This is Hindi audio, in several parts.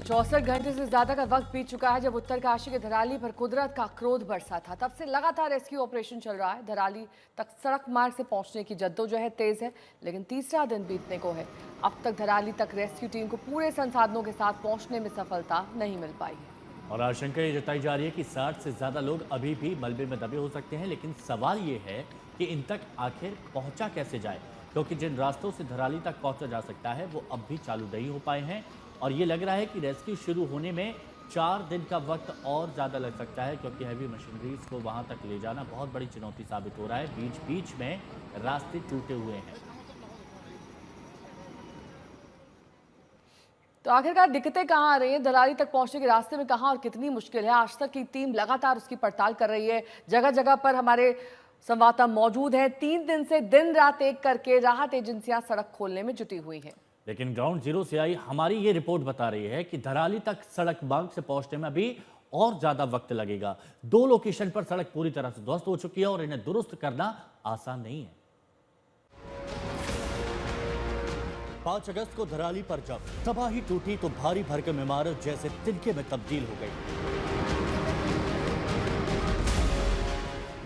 64 घंटे से ज्यादा का वक्त बीत चुका है जब उत्तरकाशी के धराली पर कुदरत का क्रोध बरसा था। तब से लगातार रेस्क्यू ऑपरेशन चल रहा है। धराली तक सड़क मार्ग से पहुंचने की जद्दोजहद तेज है, लेकिन तीसरा दिन बीतने को है। अब तक धराली तक रेस्क्यू टीम को पूरे संसाधनों के साथ पहुंचने में सफलता नहीं मिल पाई है। और आशंका ये जताई जा रही है कि 60 से ज्यादा लोग अभी भी मलबे में दबे हो सकते हैं, लेकिन सवाल ये है कि इन तक आखिर पहुंचा कैसे जाए, क्योंकि जिन रास्तों से धराली तक पहुंचा जा सकता है वो अब भी चालू नहीं हो पाए हैं। और ये लग रहा है कि रेस्क्यू शुरू होने में 4 दिन का वक्त और ज़्यादा लग सकता है, क्योंकि हैवी मशीनरीज को वहां तक ले जाना बहुत बड़ी चुनौती साबित हो रहा है। बीच बीच में रास्ते टूटे हुए हैं। तो आखिरकार दिक्कतें कहाँ आ रही हैं? धराली तक पहुंचने के रास्ते में कहाँ और कितनी मुश्किल है? आज तक की टीम लगातार उसकी पड़ताल कर रही है। जगह जगह पर हमारे संवाददाता मौजूद हैं। 3 दिन से दिन रात एक करके राहत एजेंसियां सड़क खोलने में जुटी हुई हैं। लेकिन ग्राउंड जीरो से आई हमारी ये रिपोर्ट बता रही है कि धराली तक सड़क मार्ग से पहुंचने में अभी और ज्यादा वक्त लगेगा। 2 लोकेशन पर सड़क पूरी तरह से ध्वस्त हो चुकी है और इन्हें दुरुस्त करना आसान नहीं है। 5 अगस्त को धराली पर जब तबाही टूटी तो भारी भरकम इमारत जैसे तिनके में तब्दील हो गई।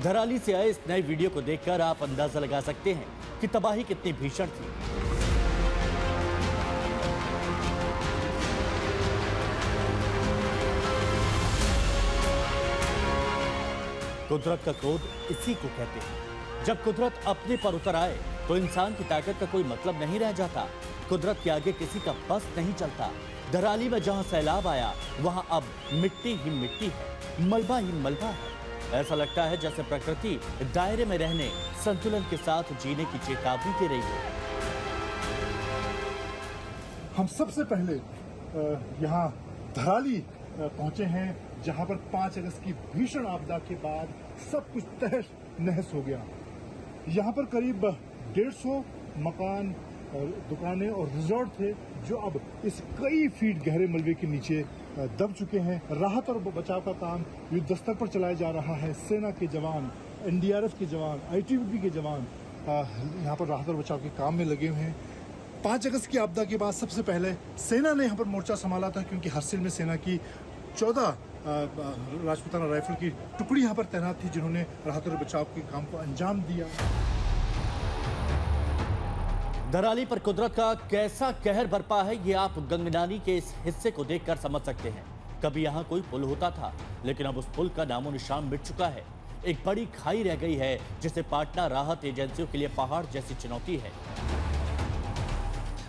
धराली से आए इस नए वीडियो को देखकर आप अंदाजा लगा सकते हैं कि तबाही कितनी भीषण थी। कुदरत का क्रोध इसी को कहते हैं। जब कुदरत अपने पर उतर आए तो इंसान की ताकत का कोई मतलब नहीं रह जाता। कुदरत के आगे किसी का बस नहीं चलता। धराली में जहां सैलाब आया वहां अब मिट्टी ही मिट्टी है, मलबा ही मलबा है। ऐसा लगता है जैसे प्रकृति दायरे में रहने, संतुलन के साथ जीने की चेतावनी दे रही है। हम सबसे पहले यहाँ धराली पहुंचे हैं, जहां पर 5 अगस्त की भीषण आपदा के बाद सब कुछ तहस नहस हो गया। यहाँ पर करीब 150 मकान, दुकानें और रिजॉर्ट थे जो अब इस कई फीट गहरे मलबे के नीचे दब चुके हैं। राहत और बचाव का काम युद्ध स्तर पर चलाया जा रहा है। सेना के जवान, एनडीआरएफ के जवान, आईटीबीपी के जवान यहाँ पर राहत और बचाव के काम में लगे हुए हैं। 5 अगस्त की आपदा के बाद सबसे पहले सेना ने यहाँ पर मोर्चा संभाला था, क्योंकि हरसिल में सेना की 14 राजपूताना राइफल की टुकड़ी यहाँ पर तैनात थी, जिन्होंने राहत और बचाव के काम को अंजाम दिया। धराली पर कुदरत का कैसा कहर बरपा है ये आप गंगनानी के इस हिस्से को देखकर समझ सकते हैं। कभी यहाँ कोई पुल होता था, लेकिन अब उस पुल का नामो निशान मिट चुका है। एक बड़ी खाई रह गई है, जिसे पाटना राहत एजेंसियों के लिए पहाड़ जैसी चुनौती है।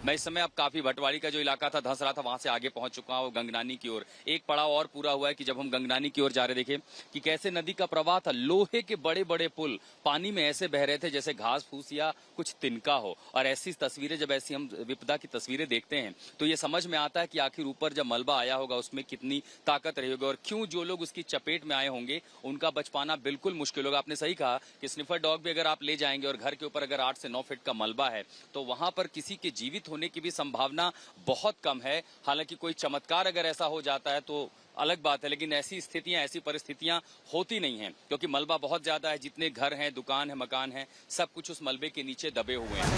मैं इस समय अब काफी भटवाड़ी का जो इलाका था, धंस रहा था, वहां से आगे पहुंच चुका हूं गंगनानी की ओर। एक पड़ाव और पूरा हुआ है कि जब हम गंगनानी की ओर जा रहे देखे कि कैसे नदी का प्रवाह था। लोहे के बड़े बड़े पुल पानी में ऐसे बह रहे थे जैसे घास फूस या कुछ तिनका हो। और ऐसी तस्वीरें, जब ऐसी हम विपदा की तस्वीरें देखते हैं तो ये समझ में आता है कि आखिर ऊपर जब मलबा आया होगा उसमें कितनी ताकत रही होगी, और क्यों जो लोग उसकी चपेट में आए होंगे उनका बच पाना बिल्कुल मुश्किल होगा। आपने सही कहा कि स्निफर डॉग भी अगर आप ले जाएंगे और घर के ऊपर अगर 8 से 9 फीट का मलबा है तो वहां पर किसी के जीवित होने की भी संभावना बहुत कम है। हालांकि कोई चमत्कार अगर ऐसा हो जाता है तो अलग बात है, लेकिन ऐसी स्थितियां, ऐसी परिस्थितियां होती नहीं हैं, क्योंकि मलबा बहुत ज्यादा है। जितने घर हैं, दुकान है, मकान है, सब कुछ उस मलबे के नीचे दबे हुए हैं।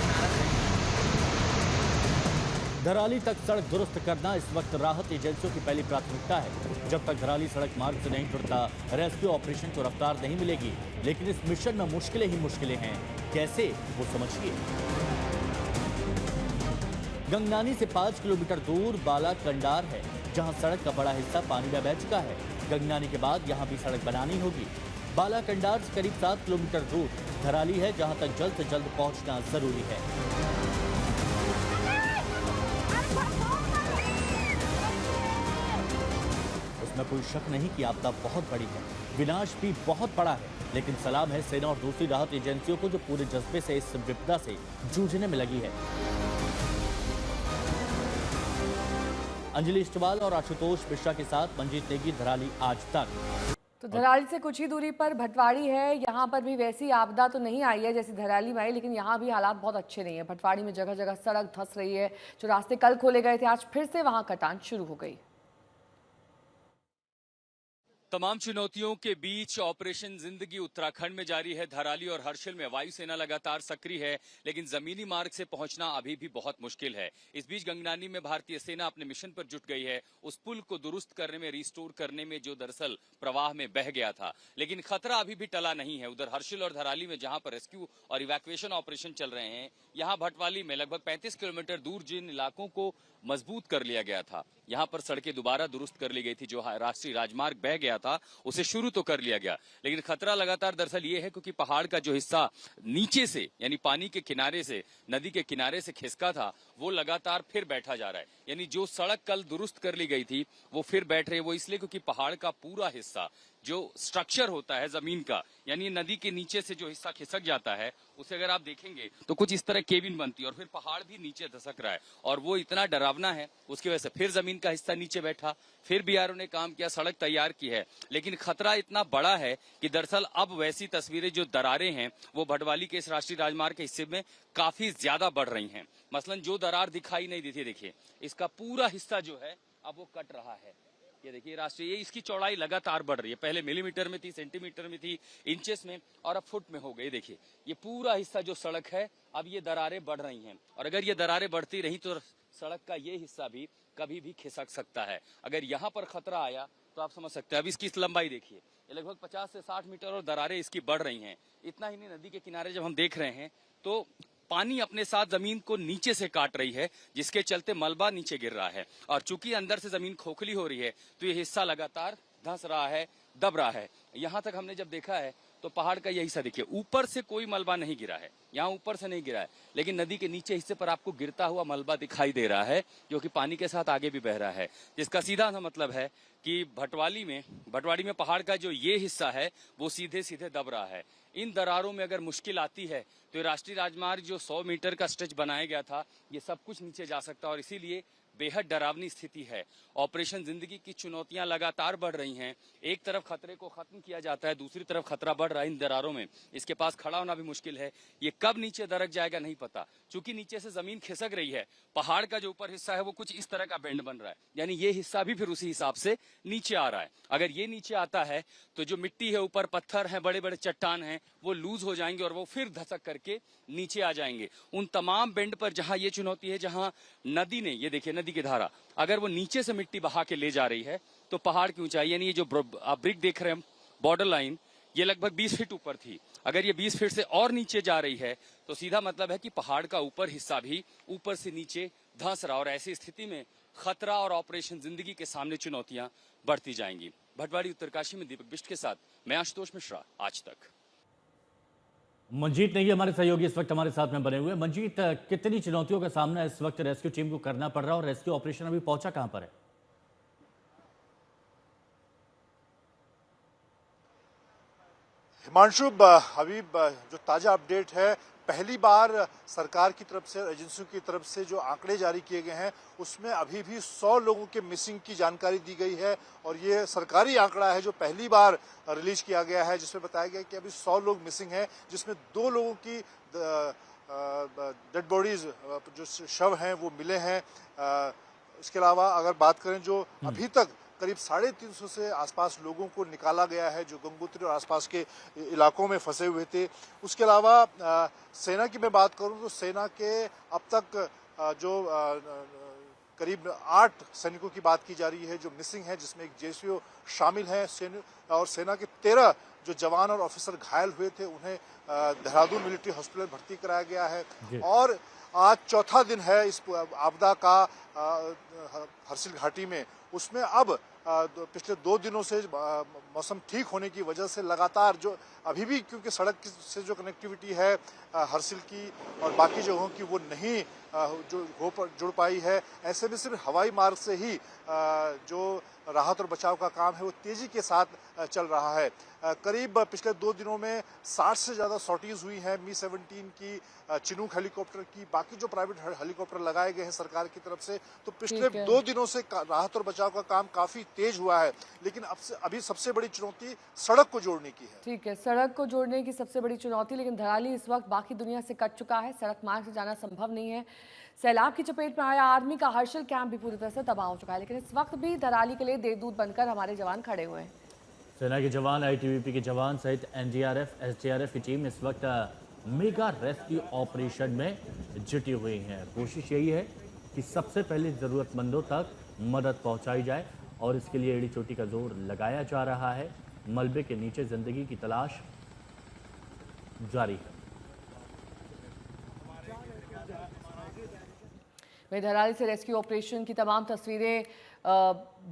धराली तक सड़क दुरुस्त करना इस वक्त राहत एजेंसियों की पहली प्राथमिकता है। जब तक धराली सड़क मार्ग से नहीं जुड़ता, रेस्क्यू ऑपरेशन को रफ्तार नहीं मिलेगी। लेकिन इस मिशन में मुश्किलें ही मुश्किलें हैं। कैसे, वो समझिए। गंगनानी से 5 किलोमीटर दूर बालाकंडार है, जहां सड़क का बड़ा हिस्सा पानी में बह चुका है। गंगनानी के बाद यहां भी सड़क बनानी होगी। बालाकंडार से करीब 7 किलोमीटर दूर धराली है, जहां तक जल्द से जल्द पहुंचना जरूरी है। उसमें कोई शक नहीं कि आपदा बहुत बड़ी है, विनाश भी बहुत बड़ा है। लेकिन सलाम है सेना और दूसरी राहत एजेंसियों को, जो पूरे जज्बे से इस विपदा से जूझने में लगी है। अंजलि इस्टवाल और आशुतोष मिश्रा के साथ मंजीत नेगी, धराली आज तक। तो धराली से कुछ ही दूरी पर भटवाड़ी है। यहाँ पर भी वैसी आपदा तो नहीं आई है जैसे धराली में आई, लेकिन यहाँ भी हालात बहुत अच्छे नहीं है। भटवाड़ी में जगह जगह सड़क धंस रही है। जो रास्ते कल खोले गए थे, आज फिर से वहां कटान शुरू हो गई। तमाम चुनौतियों के बीच ऑपरेशन जिंदगी उत्तराखंड में जारी है। धराली और हर्षिल में वायुसेना लगातार सक्रिय है, लेकिन जमीनी मार्ग से पहुंचना अभी भी बहुत मुश्किल है। इस बीच गंगनानी में भारतीय सेना अपने मिशन पर जुट गई है, उस पुल को दुरुस्त करने में, रिस्टोर करने में, जो दरअसल प्रवाह में बह गया था। लेकिन खतरा अभी भी टला नहीं है। उधर हर्षिल और धराली में जहां पर रेस्क्यू और इवैक्यूएशन ऑपरेशन चल रहे हैं, यहाँ भटवाली में लगभग 35 किलोमीटर दूर जिन इलाकों को मजबूत कर लिया गया था, यहाँ पर सड़कें दोबारा दुरुस्त कर ली गई थी। जो राष्ट्रीय राजमार्ग बह गया था उसे शुरू तो कर लिया गया, लेकिन खतरा लगातार दरअसल ये है क्योंकि पहाड़ का जो हिस्सा नीचे से यानी पानी के किनारे से, नदी के किनारे से खिसका था, वो लगातार फिर बैठा जा रहा है। यानी जो सड़क कल दुरुस्त कर ली गई थी वो फिर बैठ रही है। वो इसलिए क्योंकि पहाड़ का पूरा हिस्सा जो स्ट्रक्चर होता है जमीन का, यानी नदी के नीचे से जो हिस्सा खिसक जाता है, उसे अगर आप देखेंगे तो कुछ इस तरह केबिन बनती है और फिर पहाड़ भी नीचे धसक रहा है। और वो इतना डरावना है, उसकी वजह से फिर जमीन का हिस्सा नीचे बैठा, फिर बीआरओ ने काम किया, सड़क तैयार की है। लेकिन खतरा इतना बड़ा है कि दरअसल अब वैसी तस्वीरें, जो दरारें हैं, वो भटवाली के इस राष्ट्रीय राजमार्ग के हिस्से में काफी ज्यादा बढ़ रही हैं। मसलन जो दरार दिखाई नहीं देती, देखिए इसका पूरा हिस्सा जो है अब वो कट रहा है। ये देखिए राष्ट्रीय, इसकी चौड़ाई लगातार बढ़ रही है। पहले मिलीमीटर में थी, सेंटीमीटर में थी, इंचेस में, और अब फुट में हो गई। देखिए ये पूरा हिस्सा जो सड़क है, अब ये दरारें बढ़ रही हैं, और अगर ये दरारें बढ़ती रही तो सड़क का ये हिस्सा भी कभी भी खिसक सकता है। अगर यहाँ पर खतरा आया तो आप समझ सकते हैं। अब इसकी लंबाई देखिए, ये लगभग 50 से 60 मीटर और दरारें इसकी बढ़ रही हैं। इतना ही नहीं, नदी के किनारे जब हम देख रहे हैं तो पानी अपने साथ जमीन को नीचे से काट रही है, जिसके चलते मलबा नीचे गिर रहा है। और चूंकि अंदर से जमीन खोखली हो रही है तो ये हिस्सा लगातार धंस रहा है, दब रहा है। यहाँ तक हमने जब देखा है तो पहाड़ का यही हिस्सा देखिए, ऊपर से कोई मलबा नहीं गिरा है, यहाँ ऊपर से नहीं गिरा है, लेकिन नदी के नीचे हिस्से पर आपको गिरता हुआ मलबा दिखाई दे रहा है, जो कि पानी के साथ आगे भी बह रहा है। जिसका सीधा सा मतलब है कि भटवाली में पहाड़ का जो ये हिस्सा है वो सीधे सीधे दब रहा है। इन दरारों में अगर मुश्किल आती है तो ये राष्ट्रीय राजमार्ग जो 100 मीटर का स्ट्रेच बनाया गया था, ये सब कुछ नीचे जा सकता है, और इसीलिए बेहद डरावनी स्थिति है। ऑपरेशन जिंदगी की चुनौतियां लगातार बढ़ रही हैं। एक तरफ खतरे को खत्म किया जाता है, दूसरी तरफ खतरा बढ़ रहा है इन दरारों में। इसके पास खड़ा होना भी मुश्किल है। ये कब नीचे दरक जाएगा नहीं पता, क्योंकि नीचे से जमीन खिसक रही है। पहाड़ का जो ऊपर हिस्सा है वो कुछ इस तरह का बेंड बन रहा है, यानी ये हिस्सा भी फिर उसी हिसाब से नीचे आ रहा है। अगर ये नीचे आता है तो जो मिट्टी है, ऊपर पत्थर है, बड़े बड़े चट्टान हैं, वो लूज हो जाएंगे और वो फिर धसक करके नीचे आ जाएंगे। उन तमाम बेंड पर जहां ये चुनौती है, जहां नदी ने, ये देखिए नदी की धारा अगर वो नीचे से मिट्टी बहा के ले जा रही है तो पहाड़ की ऊंचाई, यानी ये जो आप ब्रिक देख रहे हैं, बॉर्डर लाइन, ये लगभग 20 फीट ऊपर थी। अगर ये 20 फीट से और नीचे जा रही है तो सीधा मतलब है कि पहाड़ का ऊपर हिस्सा भी ऊपर से नीचे धंस रहा। और ऐसी स्थिति में खतरा और ऑपरेशन जिंदगी के सामने चुनौतियां बढ़ती जाएंगी। भटवाड़ी उत्तरकाशी में दीपक बिष्ट के साथ मैं आशुतोष मिश्रा, आज तक। मंजीत नहीं, हमारे सहयोगी इस वक्त हमारे साथ में बने हुए। मंजीत, कितनी चुनौतियों का सामना इस वक्त रेस्क्यू टीम को करना पड़ रहा है और रेस्क्यू ऑपरेशन अभी पहुंचा कहां पर है? हिमांशु, अभी जो ताजा अपडेट है, पहली बार सरकार की तरफ से, एजेंसियों की तरफ से जो आंकड़े जारी किए गए हैं उसमें अभी भी 100 लोगों के मिसिंग की जानकारी दी गई है। और ये सरकारी आंकड़ा है जो पहली बार रिलीज किया गया है, जिसमें बताया गया कि अभी 100 लोग मिसिंग हैं, जिसमें 2 लोगों की डेड बॉडीज, जो शव हैं, वो मिले हैं। इसके अलावा अगर बात करें जो अभी तक करीब 350 से आसपास लोगों को निकाला गया है जो गंगोत्री और आसपास के इलाकों में फंसे हुए थे। उसके अलावा सेना की मैं बात करूं तो सेना के अब तक जो करीब 8 सैनिकों की बात की जा रही है जो मिसिंग है, जिसमें एक जेसीओ शामिल है, और सेना के 13 जो जवान और ऑफिसर घायल हुए थे उन्हें देहरादून मिलिट्री हॉस्पिटल भर्ती कराया गया है। और आज चौथा दिन है इस आपदा का हर्षिल घाटी में। उसमें अब पिछले 2 दिनों से मौसम ठीक होने की वजह से लगातार जो अभी भी, क्योंकि सड़क से जो कनेक्टिविटी है हर्षिल की और बाकी जगहों की, वो नहीं जुड़ पाई है। ऐसे में सिर्फ हवाई मार्ग से ही जो राहत और बचाव का काम है वो तेजी के साथ चल रहा है। करीब पिछले 2 दिनों में 60 से ज़्यादा सॉर्टीज हुई हैं, मी-17 की, चिनूक हेलीकॉप्टर की, बाकी जो प्राइवेट हेलीकॉप्टर लगाए गए हैं सरकार की तरफ से। तो पिछले 2 दिनों से राहत और बचाव का काम काफी तेज हुआ है, लेकिन अभी सबसे बड़ी चुनौती सड़क को जोड़ने की है। ठीक है, सड़क को जोड़ने की सबसे बड़ी चुनौती, लेकिन धराली इस वक्त बाकी दुनिया से कट चुका है, सड़क मार्ग से जाना संभव नहीं है। सैलाब की चपेट में आया आर्मी का हर्षिल कैंप भी पूरी तरह से तबाह हो चुका है, लेकिन इस वक्त भी धराली के लिए देवदूत बनकर हमारे जवान खड़े हुए हैं। सेना के जवान, आईटीबीपी के जवान सहित एनडीआरएफ, एसडीआरएफ की टीम इस वक्त मेगा रेस्क्यू ऑपरेशन में जुटी हुई है। कोशिश यही है कि सबसे पहले ज़रूरतमंदों तक मदद पहुंचाई जाए और इसके लिए एड़ी चोटी का जोर लगाया जा रहा है। मलबे के नीचे जिंदगी की तलाश जारी है। वहीं धराली से रेस्क्यू ऑपरेशन की तमाम तस्वीरें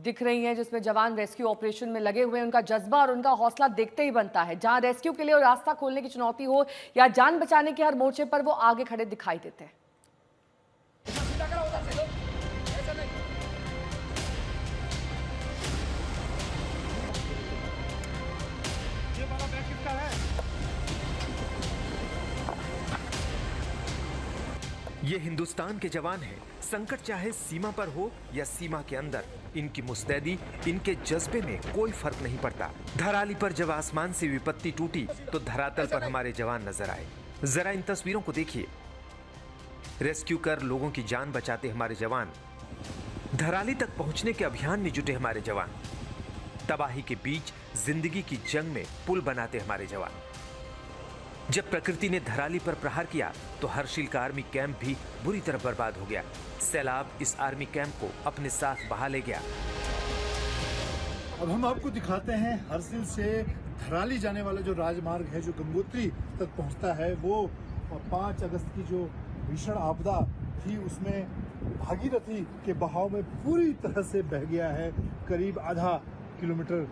दिख रही हैं, जिसमें जवान रेस्क्यू ऑपरेशन में लगे हुए हैं। उनका जज्बा और उनका हौसला देखते ही बनता है। जहां रेस्क्यू के लिए रास्ता खोलने की चुनौती हो या जान बचाने के हर मोर्चे पर वो आगे खड़े दिखाई देते हैं। ये हिंदुस्तान के जवान हैं। संकट चाहे सीमा पर हो या सीमा के अंदर, इनकी मुस्तैदी, इनके जज्बे में कोई फर्क नहीं पड़ता। धराली पर जब आसमान से विपत्ति टूटी तो धरातल पर हमारे जवान नजर आए। जरा इन तस्वीरों को देखिए। रेस्क्यू कर लोगों की जान बचाते हमारे जवान, धराली तक पहुंचने के अभियान में जुटे हमारे जवान, तबाही के बीच जिंदगी की जंग में पुल बनाते हमारे जवान। जब प्रकृति ने धराली पर प्रहार किया तो हर्षिल का आर्मी कैंप भी बुरी तरह बर्बाद हो गया। सैलाब इस आर्मी कैंप को अपने साथ बहा ले गया। अब हम आपको दिखाते हैं हर्षिल से धराली जाने वाला जो राजमार्ग है, जो गंगोत्री तक पहुंचता है, वो 5 अगस्त की जो भीषण आपदा थी उसमें भागीरथी के बहाव में पूरी तरह से बह गया है। करीब आधा किलोमीटर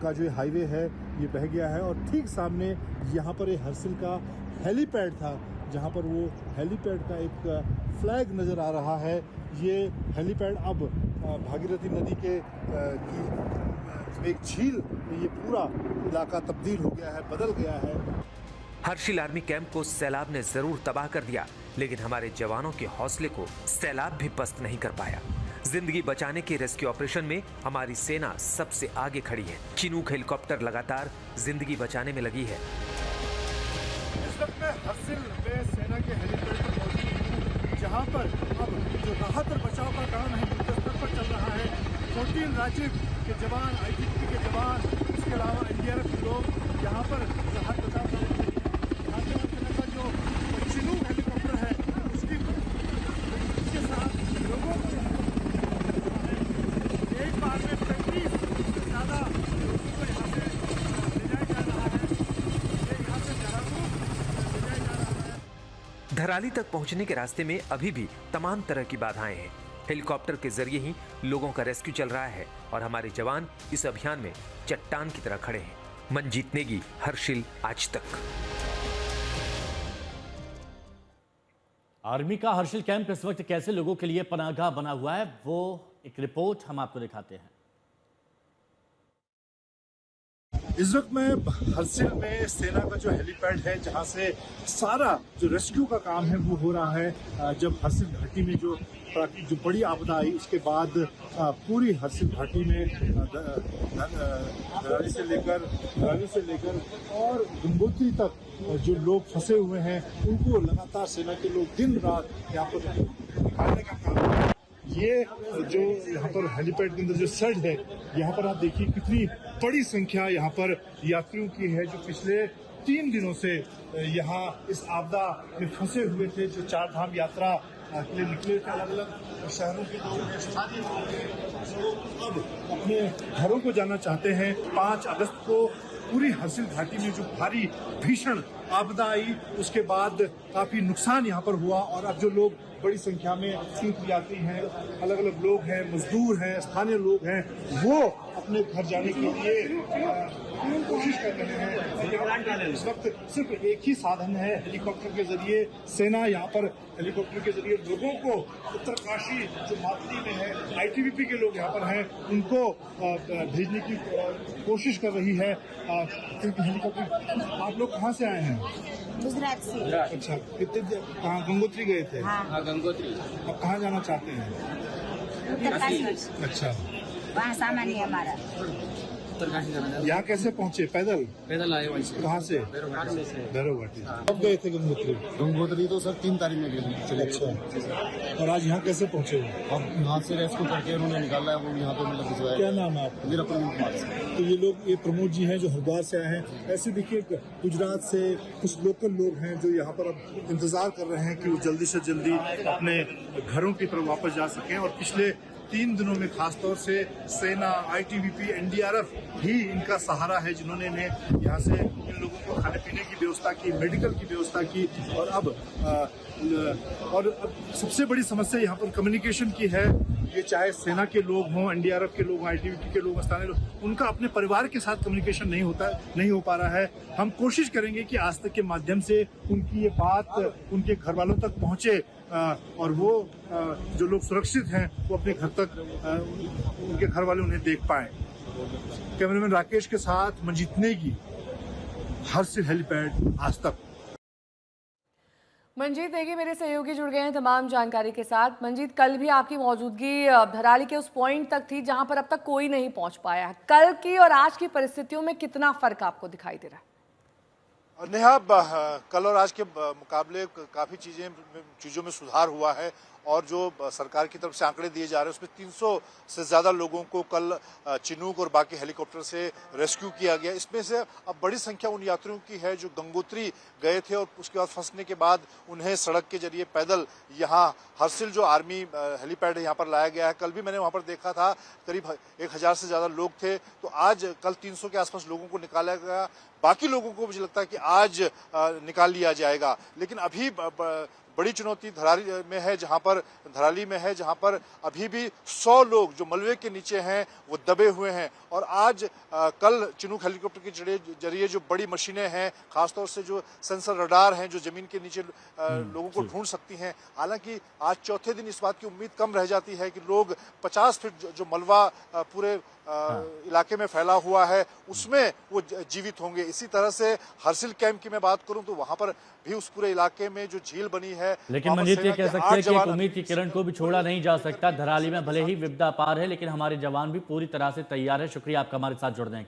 का जो हाईवे है ये बह गया है और ठीक सामने यहाँ पर एक हर्षिल का हेलीपैड था, जहाँ पर वो हेलीपैड का एक फ्लैग नज़र आ रहा है। ये हेलीपैड अब भागीरथी नदी के एक झील में ये पूरा इलाका तब्दील हो गया है, बदल गया है। हर्षिल आर्मी कैंप को सैलाब ने जरूर तबाह कर दिया, लेकिन हमारे जवानों के हौसले को सैलाब भी पस्त नहीं कर पाया। जिंदगी बचाने के रेस्क्यू ऑपरेशन में हमारी सेना सबसे आगे खड़ी है। चिनूक हेलीकॉप्टर लगातार जिंदगी बचाने में लगी है। इस वक्त मैं हर्षिल में सेना के हेलीपैड पर मौजूद हूँ, जहाँ पर अब जो राहत और बचाव का काम है युद्ध स्तर पर चल रहा है। 14 राज्य के जवान, आईटीबीपी के जवान, इसके अलावा एनडीआरएफ के लोग यहाँ पर राहत बचाव सेना का जो चिनूक हेलीकॉप्टर है उसके साथ लोगों को एक बार में 35 से ज़्यादा लोगों को यहाँ से ले जाया जा रहा है। यहाँ से देहरादून ले जाया जा रहा है। धराली तक पहुंचने के रास्ते में अभी भी तमाम तरह की बाधाएं हैं। हेलीकॉप्टर के जरिए ही लोगों का रेस्क्यू चल रहा है और हमारे जवान इस अभियान में चट्टान की तरह खड़े हैं। मन जीतने की हर्षिल आज तक। आर्मी का हर्षिल कैंप इस वक्त कैसे लोगों के लिए पनाहगाह बना हुआ है, वो एक रिपोर्ट हम आपको दिखाते हैं। इस वक्त मैं हर्षिल में सेना का जो हेलीपैड है, जहां से सारा जो रेस्क्यू का काम है वो हो रहा है। जब हर्षिल घाटी में जो बड़ी आपदा आई उसके बाद पूरी हर्षिल घाटी में धराली से लेकर और गंगोत्री तक जो लोग फंसे हुए हैं उनको लगातार सेना के लोग दिन रात यहाँ पर निकालने का काम। ये जो यहाँ पर हेलीपैड के अंदर जो शेड है, यहाँ पर आप देखिए कितनी बड़ी संख्या यहाँ पर यात्रियों की है, जो पिछले 3 दिनों से यहाँ इस आपदा में फंसे हुए थे, जो 4 धाम यात्रा के लिए निकले थे। अलग अलग शहरों के लोग हैं, स्थानीय लोग हैं, जो अब अपने घरों को जाना चाहते हैं। 5 अगस्त को पूरी हर्षिल घाटी में जो भारी भीषण आपदा आई उसके बाद काफी नुकसान यहाँ पर हुआ और अब जो लोग बड़ी संख्या में तीर्थ यात्री हैं, अलग अलग लोग हैं, मजदूर हैं, स्थानीय लोग हैं, वो अपने घर जाने के लिए कोशिश कर रहे हैं। इस वक्त सिर्फ एक ही साधन है, हेलीकॉप्टर के जरिए सेना यहाँ पर हेलीकॉप्टर के जरिए लोगों को उत्तरकाशी जो मातली में है, आईटीबीपी के लोग यहाँ पर हैं, उनको भेजने की कोशिश कर रही है हेलीकॉप्टर। आप लोग कहाँ से आए हैं? गुजरात से। अच्छा, कितने कहाँ गंगोत्री गए थे? हाँ, गंगोत्री। अब कहाँ जाना चाहते हैं? उत्तरकाशी। अच्छा, वहाँ सामान है हमारा। उत्तरकाशी जाना है। यहाँ कैसे पहुँचे? पैदल? पैदल आए वहीं से। कहाँ से? भैरव घाटी। कब गए थे गंगोत्री? गंगोत्री तो सर 3 तारीख में गए चले। अच्छा, और आज यहाँ कैसे पहुँचे? अब यहाँ से रेस्क्यू करके उन्होंने निकाला है, वो यहाँ पे मतलब भिजवाया। क्या नाम है आपका? मेरा प्रमोद कुमार से। तो ये लोग, ये प्रमोद जी हैं जो हरिद्वार से आए हैं। ऐसे देखिए गुजरात से कुछ लोकल लोग हैं जो यहाँ पर अब इंतजार कर रहे हैं कि वो जल्दी से जल्दी अपने घरों की तरफ वापस जा सकें। और पिछले 3 दिनों में खासतौर से सेना, आईटीबीपी, एनडीआरएफ ही इनका सहारा है, जिन्होंने इन्हें यहाँ से इन लोगों को खाने पीने की व्यवस्था की, मेडिकल की व्यवस्था की। और अब सबसे बड़ी समस्या यहाँ पर कम्युनिकेशन की है। ये चाहे सेना के लोग हों, एनडीआरएफ के लोग, आईटीबीपी के लोग, स्थानीय लोग, उनका अपने परिवार के साथ कम्युनिकेशन नहीं हो पा रहा है। हम कोशिश करेंगे कि आज तक के माध्यम से उनकी ये बात उनके घर वालों तक पहुँचे और वो जो लोग सुरक्षित हैं वो अपने घर तक उनके घर वाले उन्हें देख पाएं। कैमरामैन राकेश के साथ मंजीत नेगी, हर्षिल हेलीपैड, आज तक। मंजीत नेगी मेरे सहयोगी जुड़ गए हैं तमाम जानकारी के साथ। मंजीत, कल भी आपकी मौजूदगी धराली के उस पॉइंट तक थी जहां पर अब तक कोई नहीं पहुंच पाया है। कल की और आज की परिस्थितियों में कितना फर्क आपको दिखाई दे रहा है? नेहा, कल और आज के मुकाबले काफी चीजों में सुधार हुआ है। और जो सरकार की तरफ से आंकड़े दिए जा रहे हैं उसमें 300 से ज्यादा लोगों को कल चिनूक और बाकी हेलीकॉप्टर से रेस्क्यू किया गया। इसमें से अब बड़ी संख्या उन यात्रियों की है जो गंगोत्री गए थे और उसके बाद फंसने के बाद उन्हें सड़क के जरिए पैदल यहाँ हर्षिल जो आर्मी हेलीपैड है यहाँ पर लाया गया है। कल भी मैंने वहाँ पर देखा था, करीब 1000 से ज्यादा लोग थे। तो आज कल 300 के आसपास लोगों को निकाला गया। बाकी लोगों को मुझे लगता है कि आज निकाल लिया जाएगा। लेकिन अभी बड़ी चुनौती धराली में है जहां पर अभी भी 100 लोग जो मलबे के नीचे हैं वो दबे हुए हैं। और आज कल चिनूक हेलीकॉप्टर के जरिए जो बड़ी मशीनें हैं, खासतौर से जो सेंसर रडार हैं जो जमीन के नीचे लोगों को ढूंढ सकती हैं। हालांकि आज चौथे दिन इस बात की उम्मीद कम रह जाती है कि लोग 50 फीट जो मलबा पूरे इलाके में फैला हुआ है उसमें वो जीवित होंगे। इसी तरह से हर्षिल कैंप की मैं बात करूं तो वहां पर भी उस पूरे इलाके में जो झील बनी है, लेकिन मंजीत ये कह सकते हैं कि एक उम्मीद की किरण को भी छोड़ा नहीं जा सकता। धराली में भले ही विपदा पार है लेकिन हमारे जवान भी पूरी तरह से तैयार है। शुक्रिया आपका हमारे साथ जुड़ने के लिए।